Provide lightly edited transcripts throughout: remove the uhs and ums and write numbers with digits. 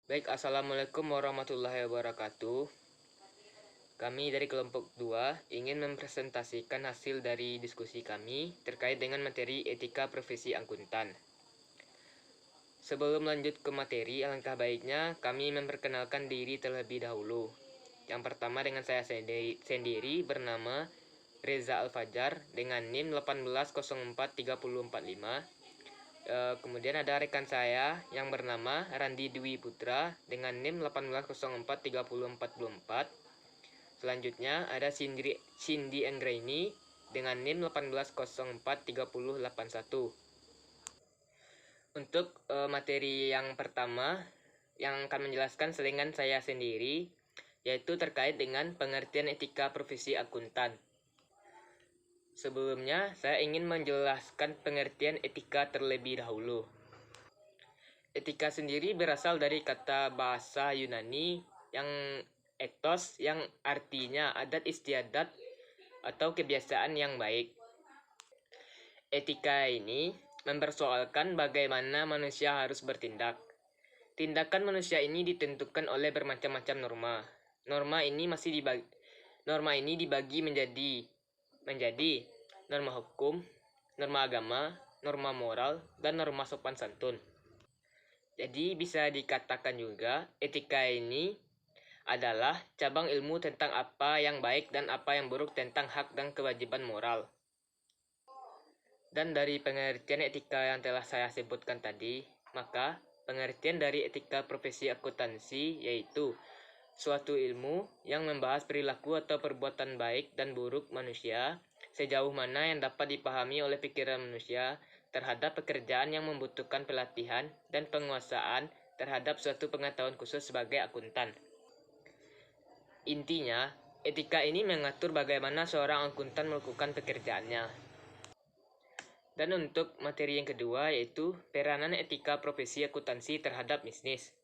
Baik, Assalamualaikum warahmatullahi wabarakatuh. Kami dari kelompok 2 ingin mempresentasikan hasil dari diskusi kami terkait dengan materi etika profesi akuntan. Sebelum lanjut ke materi, alangkah baiknya kami memperkenalkan diri terlebih dahulu. Yang pertama dengan saya sendiri bernama Reza Alfajar dengan NIM 1804345. Kemudian ada rekan saya yang bernama Randi Dwi Putra dengan NIM 1804344. Selanjutnya ada Cindy Anggraini dengan NIM 1804381. Untuk materi yang pertama yang akan menjelaskan selingan saya sendiri, yaitu terkait dengan pengertian etika profesi akuntan. Sebelumnya, saya ingin menjelaskan pengertian etika terlebih dahulu. Etika sendiri berasal dari kata bahasa Yunani yang ethos, yang artinya adat istiadat atau kebiasaan yang baik. Etika ini mempersoalkan bagaimana manusia harus bertindak. Tindakan manusia ini ditentukan oleh bermacam-macam norma. Norma ini dibagi menjadi norma hukum, norma agama, norma moral, dan norma sopan santun. Jadi bisa dikatakan juga etika ini adalah cabang ilmu tentang apa yang baik dan apa yang buruk tentang hak dan kewajiban moral. Dan dari pengertian etika yang telah saya sebutkan tadi, maka pengertian dari etika profesi akuntansi yaitu suatu ilmu yang membahas perilaku atau perbuatan baik dan buruk manusia sejauh mana yang dapat dipahami oleh pikiran manusia terhadap pekerjaan yang membutuhkan pelatihan dan penguasaan terhadap suatu pengetahuan khusus sebagai akuntan. Intinya, etika ini mengatur bagaimana seorang akuntan melakukan pekerjaannya. Dan untuk materi yang kedua yaitu peranan etika profesi akuntansi terhadap bisnis.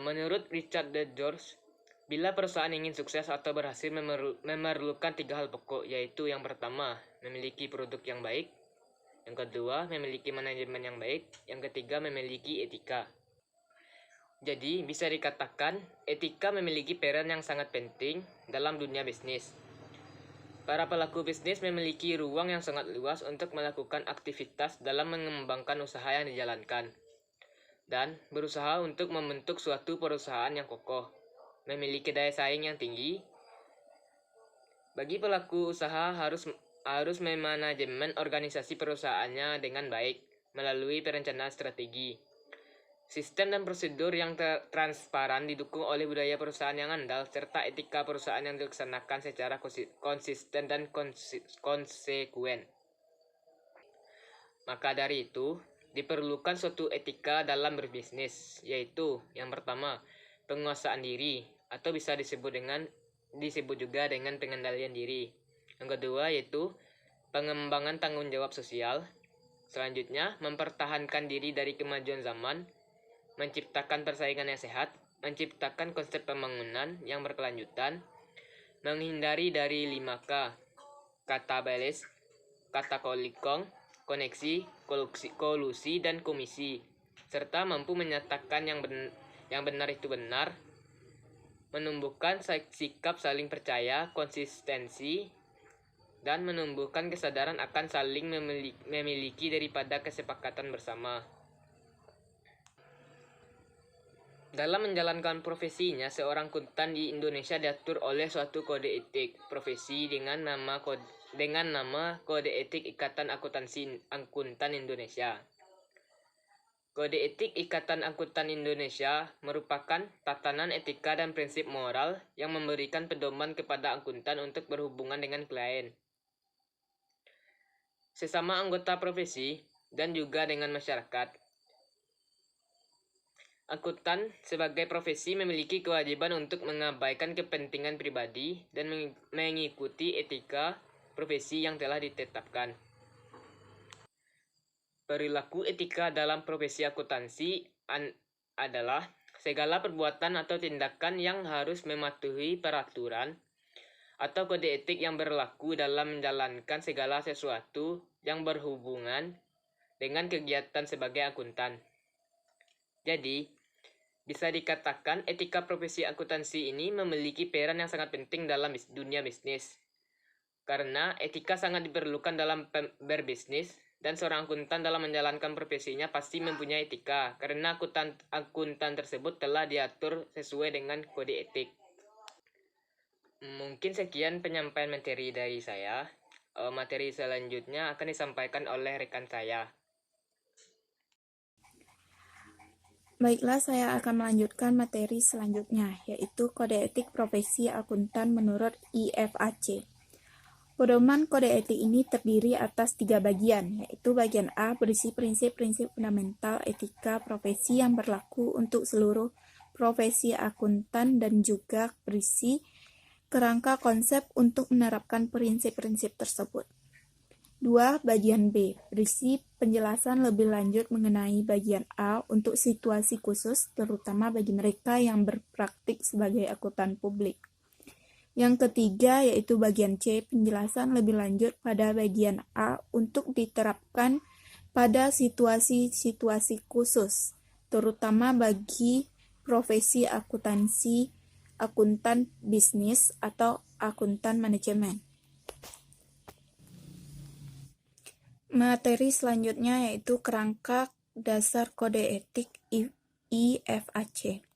Menurut Richard D. George, bila perusahaan ingin sukses atau berhasil memerlukan 3 hal pokok, yaitu yang pertama, memiliki produk yang baik, yang kedua, memiliki manajemen yang baik, yang ketiga, memiliki etika. Jadi, bisa dikatakan etika memiliki peran yang sangat penting dalam dunia bisnis. Para pelaku bisnis memiliki ruang yang sangat luas untuk melakukan aktivitas dalam mengembangkan usaha yang dijalankan dan berusaha untuk membentuk suatu perusahaan yang kokoh, memiliki daya saing yang tinggi. Bagi pelaku usaha harus memanajemen organisasi perusahaannya dengan baik melalui perencanaan strategi. Sistem dan prosedur yang transparan didukung oleh budaya perusahaan yang andal serta etika perusahaan yang dilaksanakan secara konsisten dan konsekuen. Maka dari itu, diperlukan suatu etika dalam berbisnis, yaitu yang pertama, penguasaan diri atau bisa disebut juga dengan pengendalian diri. Yang kedua yaitu pengembangan tanggung jawab sosial. Selanjutnya, mempertahankan diri dari kemajuan zaman, menciptakan persaingan yang sehat, menciptakan konsep pembangunan yang berkelanjutan, menghindari dari 5K, kata balis, kata kolikong, koneksi, kolusi, dan komisi, serta mampu menyatakan yang benar itu benar, menumbuhkan sikap saling percaya, konsistensi, dan menumbuhkan kesadaran akan saling memiliki daripada kesepakatan bersama. Dalam menjalankan profesinya, seorang akuntan di Indonesia diatur oleh suatu kode etik profesi dengan nama Kode Etik Ikatan Akuntansi Akuntan Indonesia. Kode Etik Ikatan Akuntan Indonesia merupakan tatanan etika dan prinsip moral yang memberikan pedoman kepada akuntan untuk berhubungan dengan klien, sesama anggota profesi, dan juga dengan masyarakat. Akuntan sebagai profesi memiliki kewajiban untuk mengabaikan kepentingan pribadi dan mengikuti etika profesi yang telah ditetapkan. Perilaku etika dalam profesi akuntansi adalah segala perbuatan atau tindakan yang harus mematuhi peraturan atau kode etik yang berlaku dalam menjalankan segala sesuatu yang berhubungan dengan kegiatan sebagai akuntan. Jadi, Bisa dikatakan etika profesi akuntansi ini memiliki peran yang sangat penting dalam dunia bisnis. Karena etika sangat diperlukan dalam berbisnis, dan seorang akuntan dalam menjalankan profesinya pasti mempunyai etika, karena akuntan tersebut telah diatur sesuai dengan kode etik. Mungkin sekian penyampaian materi dari saya. Materi selanjutnya akan disampaikan oleh rekan saya. Baiklah, saya akan melanjutkan materi selanjutnya, yaitu Kode Etik Profesi Akuntan menurut IFAC. Pedoman kode etik ini terdiri atas 3 bagian, yaitu bagian A berisi prinsip-prinsip fundamental etika profesi yang berlaku untuk seluruh profesi akuntan dan juga berisi kerangka konsep untuk menerapkan prinsip-prinsip tersebut. 2. Bagian B berisi penjelasan lebih lanjut mengenai bagian A untuk situasi khusus, terutama bagi mereka yang berpraktik sebagai akuntan publik. Yang ketiga yaitu bagian C, penjelasan lebih lanjut pada bagian A untuk diterapkan pada situasi-situasi khusus, terutama bagi profesi akuntansi, akuntan bisnis, atau akuntan manajemen. Materi selanjutnya yaitu kerangka dasar kode etik IFAC.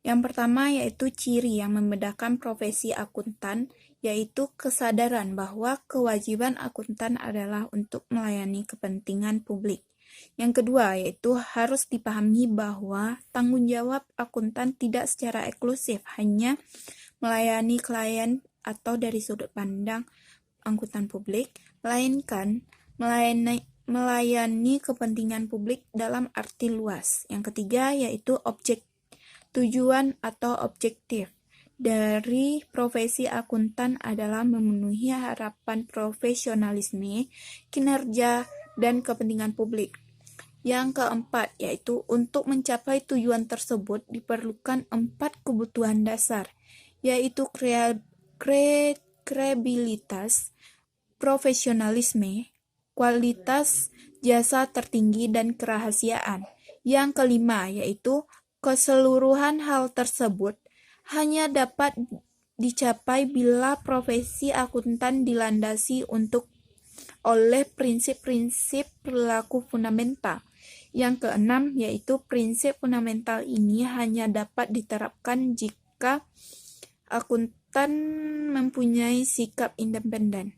Yang pertama yaitu ciri yang membedakan profesi akuntan, yaitu kesadaran bahwa kewajiban akuntan adalah untuk melayani kepentingan publik. Yang kedua yaitu harus dipahami bahwa tanggung jawab akuntan tidak secara eksklusif hanya melayani klien atau dari sudut pandang akuntan publik, melainkan melayani kepentingan publik dalam arti luas. Yang ketiga yaitu tujuan atau objektif dari profesi akuntan adalah memenuhi harapan profesionalisme, kinerja, dan kepentingan publik. Yang keempat yaitu untuk mencapai tujuan tersebut diperlukan 4 kebutuhan dasar, yaitu kredibilitas, profesionalisme, kualitas jasa tertinggi, dan kerahasiaan. Yang kelima yaitu keseluruhan hal tersebut hanya dapat dicapai bila profesi akuntan dilandasi oleh prinsip-prinsip perilaku fundamental. Yang keenam yaitu prinsip fundamental ini hanya dapat diterapkan jika akuntan mempunyai sikap independen.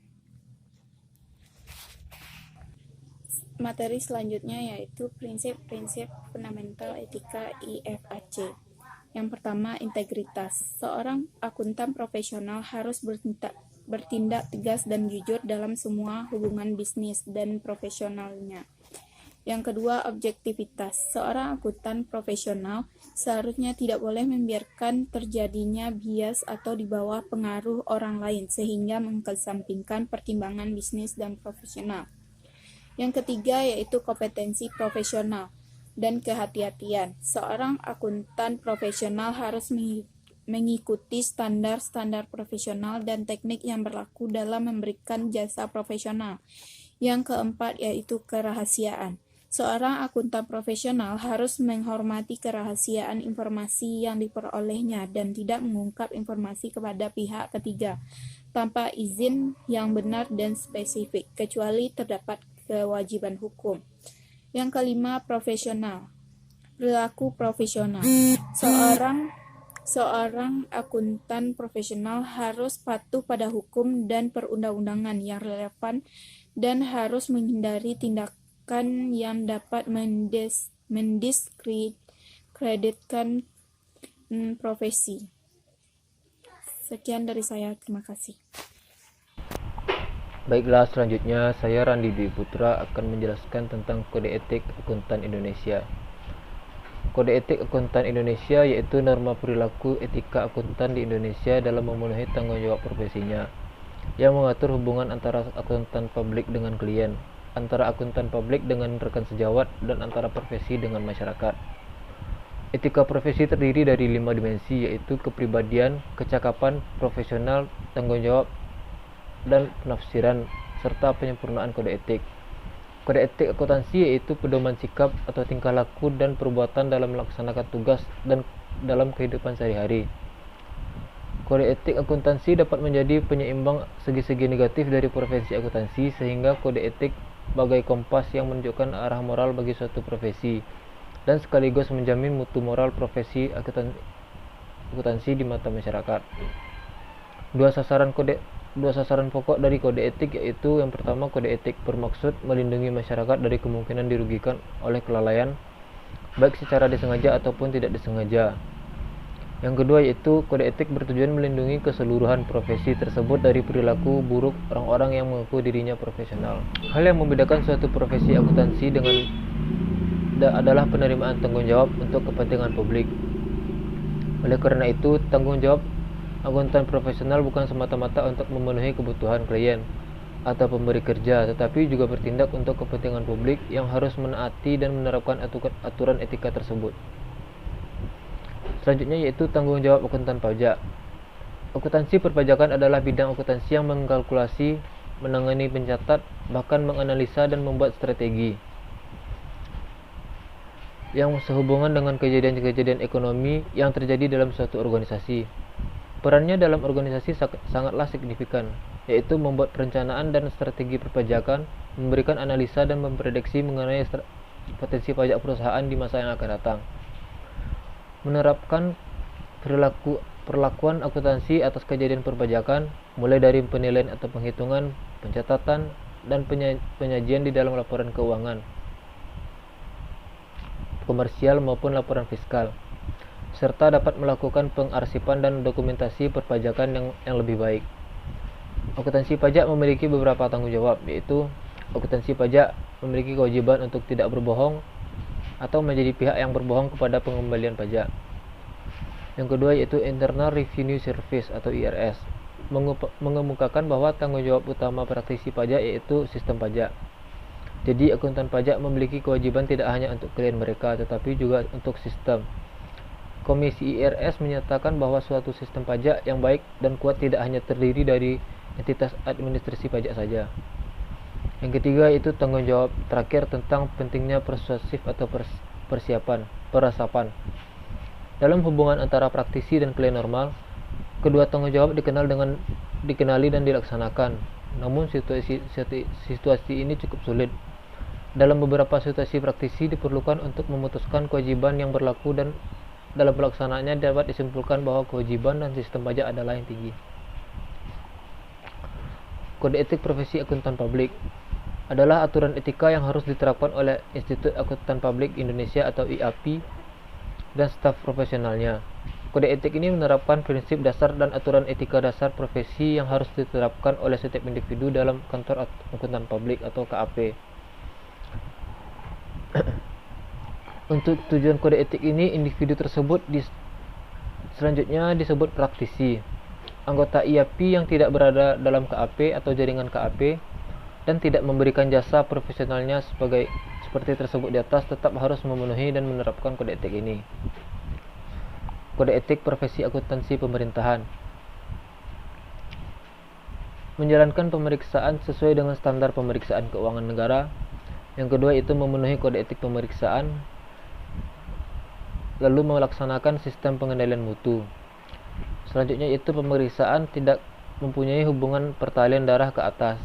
Materi selanjutnya yaitu prinsip-prinsip fundamental etika IFAC. Yang pertama, integritas. Seorang akuntan profesional harus bertindak tegas dan jujur dalam semua hubungan bisnis dan profesionalnya. Yang kedua, objektivitas. Seorang akuntan profesional seharusnya tidak boleh membiarkan terjadinya bias atau di bawah pengaruh orang lain sehingga mengesampingkan pertimbangan bisnis dan profesional. Yang ketiga yaitu kompetensi profesional dan kehati-hatian. Seorang akuntan profesional harus mengikuti standar-standar profesional dan teknik yang berlaku dalam memberikan jasa profesional. Yang keempat yaitu kerahasiaan. Seorang akuntan profesional harus menghormati kerahasiaan informasi yang diperolehnya dan tidak mengungkap informasi kepada pihak ketiga tanpa izin yang benar dan spesifik, kecuali terdapat kewajiban hukum. Yang kelima, profesional. Perilaku profesional. Seorang akuntan profesional harus patuh pada hukum dan perundang-undangan yang relevan dan harus menghindari tindakan yang dapat mendiskreditkan profesi. Sekian dari saya, terima kasih. Baiklah, selanjutnya saya Randi Dwi Putra akan menjelaskan tentang Kode Etik Akuntan Indonesia. Kode Etik Akuntan Indonesia yaitu norma perilaku etika akuntan di Indonesia dalam memenuhi tanggung jawab profesinya, yang mengatur hubungan antara akuntan publik dengan klien, antara akuntan publik dengan rekan sejawat, dan antara profesi dengan masyarakat. Etika profesi terdiri dari 5 dimensi, yaitu kepribadian, kecakapan, profesional, tanggung jawab, dan penafsiran, serta penyempurnaan kode etik. Kode etik akuntansi yaitu pedoman sikap atau tingkah laku dan perbuatan dalam melaksanakan tugas dan dalam kehidupan sehari-hari. Kode etik akuntansi dapat menjadi penyeimbang segi-segi negatif dari profesi akuntansi, sehingga kode etik bagai kompas yang menunjukkan arah moral bagi suatu profesi dan sekaligus menjamin mutu moral profesi akuntansi di mata masyarakat. Dua sasaran pokok dari kode etik yaitu yang pertama, kode etik bermaksud melindungi masyarakat dari kemungkinan dirugikan oleh kelalaian baik secara disengaja ataupun tidak disengaja. Yang kedua yaitu kode etik bertujuan melindungi keseluruhan profesi tersebut dari perilaku buruk orang-orang yang mengaku dirinya profesional. Hal yang membedakan suatu profesi akuntansi dengan adalah penerimaan tanggung jawab untuk kepentingan publik. Oleh karena itu, tanggung jawab akuntan profesional bukan semata-mata untuk memenuhi kebutuhan klien atau pemberi kerja, tetapi juga bertindak untuk kepentingan publik yang harus menaati dan menerapkan aturan etika tersebut. Selanjutnya yaitu tanggung jawab akuntan pajak. Akuntansi perpajakan adalah bidang akuntansi yang mengkalkulasi, menangani, mencatat, bahkan menganalisa dan membuat strategi yang sehubungan dengan kejadian-kejadian ekonomi yang terjadi dalam suatu organisasi. Perannya dalam organisasi sangatlah signifikan, yaitu membuat perencanaan dan strategi perpajakan, memberikan analisa dan memprediksi mengenai potensi pajak perusahaan di masa yang akan datang, menerapkan perlakuan akuntansi atas kejadian perpajakan, mulai dari penilaian atau penghitungan, pencatatan, dan penyajian di dalam laporan keuangan komersial maupun laporan fiskal, serta dapat melakukan pengarsipan dan dokumentasi perpajakan yang lebih baik. Akuntansi pajak memiliki beberapa tanggung jawab, yaitu akuntansi pajak memiliki kewajiban untuk tidak berbohong atau menjadi pihak yang berbohong kepada pengembalian pajak. Yang kedua yaitu Internal Revenue Service atau IRS, mengemukakan bahwa tanggung jawab utama praktisi pajak yaitu sistem pajak. Jadi akuntan pajak memiliki kewajiban tidak hanya untuk klien mereka, tetapi juga untuk sistem. Komisi IRS menyatakan bahwa suatu sistem pajak yang baik dan kuat tidak hanya terdiri dari entitas administrasi pajak saja. Yang ketiga itu tanggung jawab terakhir tentang pentingnya persuasif atau perasapan. Dalam hubungan antara praktisi dan klien normal, kedua tanggung jawab dikenali dan dilaksanakan. Namun situasi ini cukup sulit. Dalam beberapa situasi praktisi diperlukan untuk memutuskan kewajiban yang berlaku, dan dalam pelaksanaannya dapat disimpulkan bahwa kewajiban dan sistem pajak adalah yang tinggi. Kode etik profesi akuntan publik adalah aturan etika yang harus diterapkan oleh Institut Akuntan Publik Indonesia atau IAPI dan staf profesionalnya. Kode etik ini menerapkan prinsip dasar dan aturan etika dasar profesi yang harus diterapkan oleh setiap individu dalam kantor akuntan publik atau KAP. Untuk tujuan kode etik ini, individu tersebut selanjutnya disebut praktisi. Anggota IAPI yang tidak berada dalam KAP atau jaringan KAP dan tidak memberikan jasa profesionalnya seperti tersebut di atas tetap harus memenuhi dan menerapkan kode etik ini. Kode etik profesi akuntansi pemerintahan. Menjalankan pemeriksaan sesuai dengan standar pemeriksaan keuangan negara. Yang kedua itu memenuhi kode etik pemeriksaan, lalu melaksanakan sistem pengendalian mutu. Selanjutnya itu pemeriksaan tidak mempunyai hubungan pertalian darah ke atas,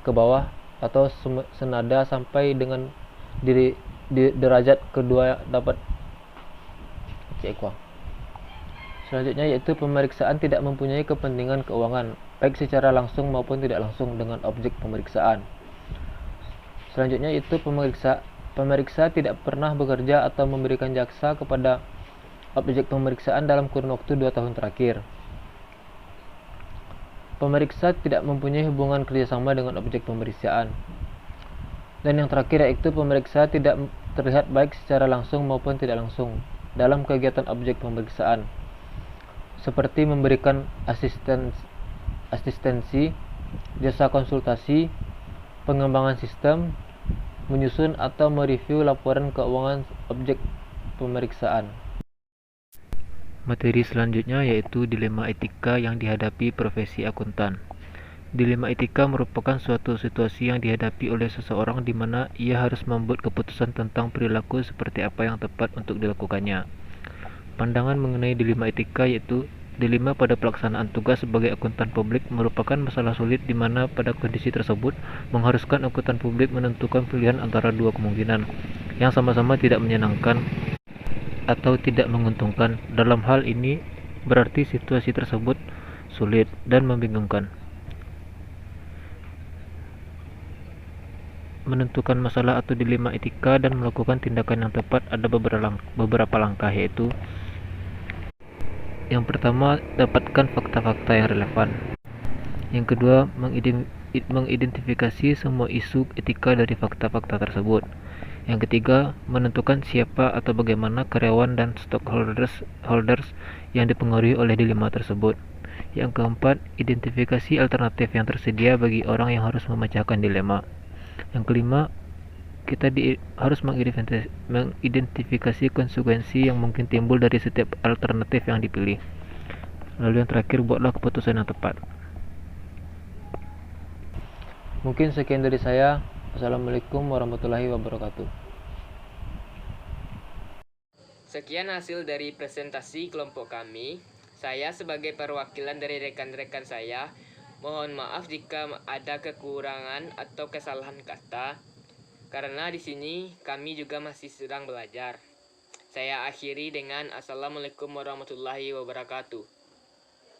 ke bawah, atau senada sampai dengan derajat kedua dapat cekuang. Selanjutnya yaitu pemeriksaan tidak mempunyai kepentingan keuangan, baik secara langsung maupun tidak langsung dengan objek pemeriksaan. Selanjutnya itu pemeriksa tidak pernah bekerja atau memberikan jaksa kepada objek pemeriksaan dalam kurun waktu 2 tahun terakhir. Pemeriksa tidak mempunyai hubungan kerjasama dengan objek pemeriksaan. Dan yang terakhir yaitu pemeriksa tidak terlihat baik secara langsung maupun tidak langsung dalam kegiatan objek pemeriksaan, seperti memberikan asistensi, jasa konsultasi, pengembangan sistem, menyusun atau mereview laporan keuangan objek pemeriksaan. Materi selanjutnya yaitu dilema etika yang dihadapi profesi akuntan. Dilema etika merupakan suatu situasi yang dihadapi oleh seseorang di mana ia harus membuat keputusan tentang perilaku seperti apa yang tepat untuk dilakukannya. Pandangan mengenai dilema etika yaitu dilema pada pelaksanaan tugas sebagai akuntan publik merupakan masalah sulit di mana pada kondisi tersebut mengharuskan akuntan publik menentukan pilihan antara dua kemungkinan yang sama-sama tidak menyenangkan atau tidak menguntungkan. Dalam hal ini berarti situasi tersebut sulit dan membingungkan. Menentukan masalah atau dilema etika dan melakukan tindakan yang tepat ada beberapa langkah, yaitu yang pertama, dapatkan fakta-fakta yang relevan. Yang kedua, mengidentifikasi semua isu etika dari fakta-fakta tersebut. Yang ketiga, menentukan siapa atau bagaimana karyawan dan stockholders yang dipengaruhi oleh dilema tersebut. Yang keempat, identifikasi alternatif yang tersedia bagi orang yang harus memecahkan dilema. Yang kelima, kita harus mengidentifikasi konsekuensi yang mungkin timbul dari setiap alternatif yang dipilih. Lalu yang terakhir, buatlah keputusan yang tepat. Mungkin sekian dari saya. Assalamualaikum warahmatullahi wabarakatuh. Sekian hasil dari presentasi kelompok kami. Saya sebagai perwakilan dari rekan-rekan saya, mohon maaf jika ada kekurangan atau kesalahan kata, karena di sini kami juga masih sedang belajar. Saya akhiri dengan Assalamualaikum warahmatullahi wabarakatuh.